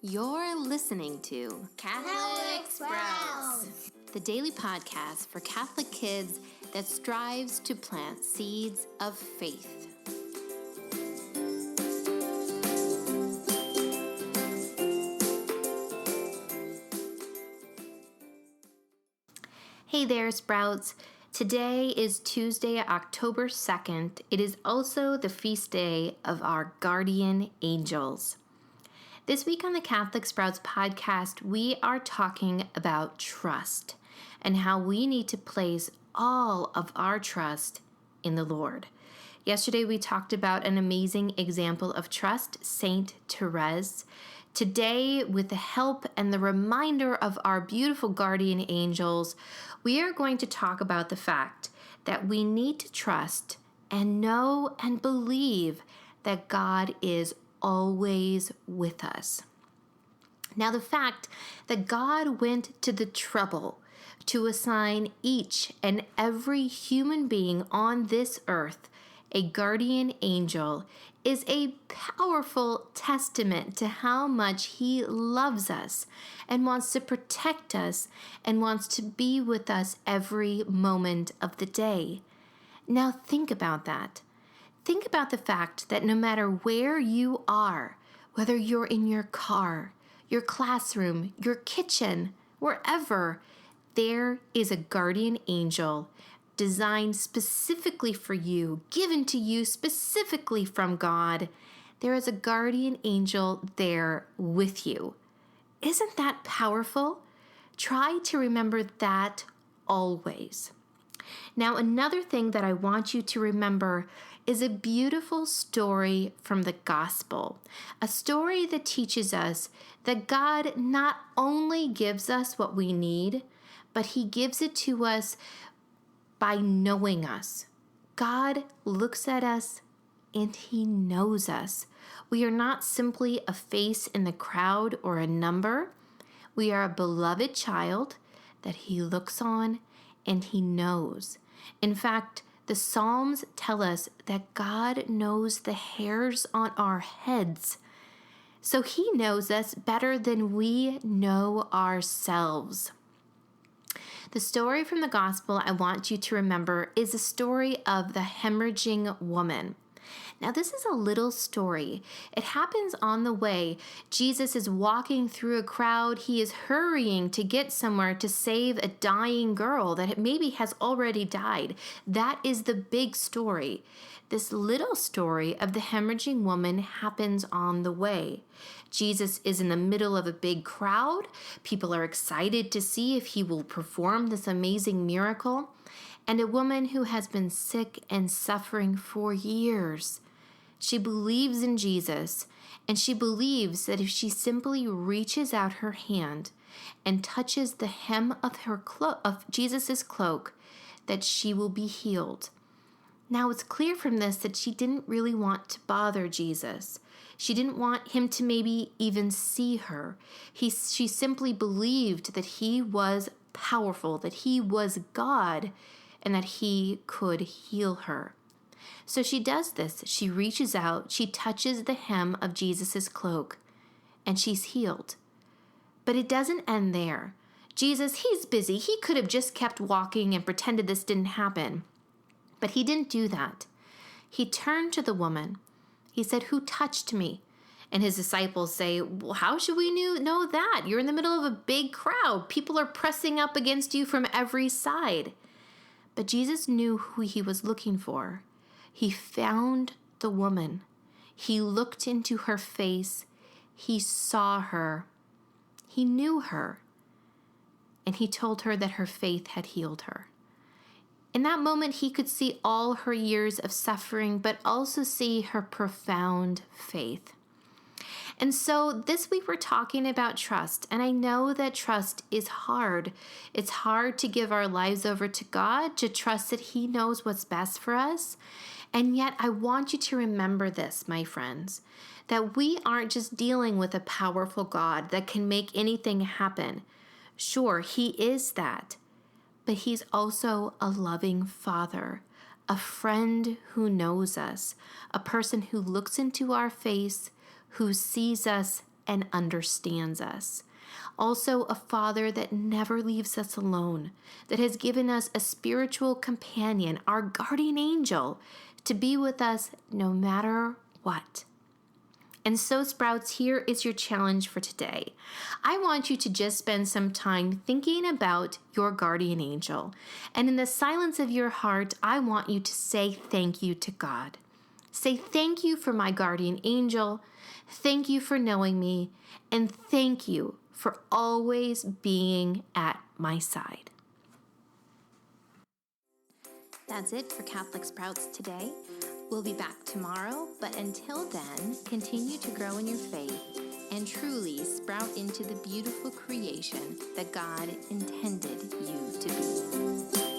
You're listening to Catholic Sprouts, the daily podcast for Catholic kids that strives to plant seeds of faith. Hey there, Sprouts. Today is Tuesday, October 2nd. It is also the feast day of our guardian angels. This week on the Catholic Sprouts podcast, we are talking about trust and how we need to place all of our trust in the Lord. Yesterday, we talked about an amazing example of trust, Saint Therese. Today, with the help and the reminder of our beautiful guardian angels, we are going to talk about the fact that we need to trust and know and believe that God is always with us. Now, the fact that God went to the trouble to assign each and every human being on this earth a guardian angel is a powerful testament to how much He loves us and wants to protect us and wants to be with us every moment of the day. Now, think about that. Think about the fact that no matter where you are, whether you're in your car, your classroom, your kitchen, wherever, there is a guardian angel designed specifically for you, given to you specifically from God. There is a guardian angel there with you. Isn't that powerful? Try to remember that always. Now, another thing that I want you to remember is a beautiful story from the gospel, a story that teaches us that God not only gives us what we need, but He gives it to us by knowing us. God looks at us and He knows us. We are not simply a face in the crowd or a number. We are a beloved child that He looks on and He knows. In fact, the Psalms tell us that God knows the hairs on our heads. So He knows us better than we know ourselves. The story from the gospel I want you to remember is a story of the hemorrhaging woman. Now, this is a little story. It happens on the way. Jesus is walking through a crowd. He is hurrying to get somewhere to save a dying girl that maybe has already died. That is the big story. This little story of the hemorrhaging woman happens on the way. Jesus is in the middle of a big crowd. People are excited to see if He will perform this amazing miracle. And a woman who has been sick and suffering for years. She believes in Jesus, and she believes that if she simply reaches out her hand and touches the hem of of Jesus' cloak, that she will be healed. Now, it's clear from this that she didn't really want to bother Jesus. She didn't want Him to maybe even see her. She simply believed that He was powerful, that He was God, and that He could heal her. So she does this. She reaches out, she touches the hem of Jesus' cloak, and she's healed. But it doesn't end there. Jesus, He's busy. He could have just kept walking and pretended this didn't happen. But He didn't do that. He turned to the woman. He said, "Who touched me?" And His disciples say, "Well, how should we know that? You're in the middle of a big crowd. People are pressing up against you from every side." But Jesus knew who He was looking for. He found the woman. He looked into her face. He saw her. He knew her. And He told her that her faith had healed her. In that moment, He could see all her years of suffering, but also see her profound faith. And so this week we're talking about trust, and I know that trust is hard. It's hard to give our lives over to God, to trust that He knows what's best for us. And yet I want you to remember this, my friends, that we aren't just dealing with a powerful God that can make anything happen. Sure, He is that, but He's also a loving Father, a friend who knows us, a person who looks into our face, who sees us and understands us. Also, a Father that never leaves us alone, that has given us a spiritual companion, our guardian angel, to be with us no matter what. And so, Sprouts, here is your challenge for today. I want you to just spend some time thinking about your guardian angel. And in the silence of your heart, I want you to say thank you to God. Say thank you for my guardian angel. Thank you for knowing me. And thank you for always being at my side. That's it for Catholic Sprouts today. We'll be back tomorrow, but until then, continue to grow in your faith and truly sprout into the beautiful creation that God intended you to be.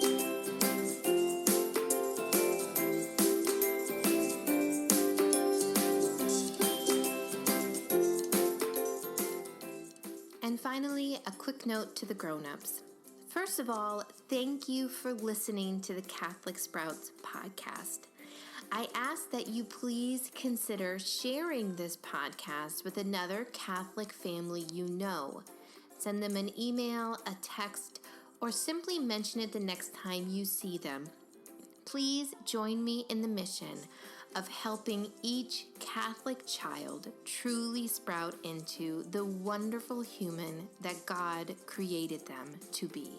And finally, a quick note to the grown-ups. First of all, thank you for listening to the Catholic Sprouts podcast. I ask that you please consider sharing this podcast with another Catholic family you know. Send them an email, a text, or simply mention it the next time you see them. Please join me in the mission of helping each Catholic child truly sprout into the wonderful human that God created them to be.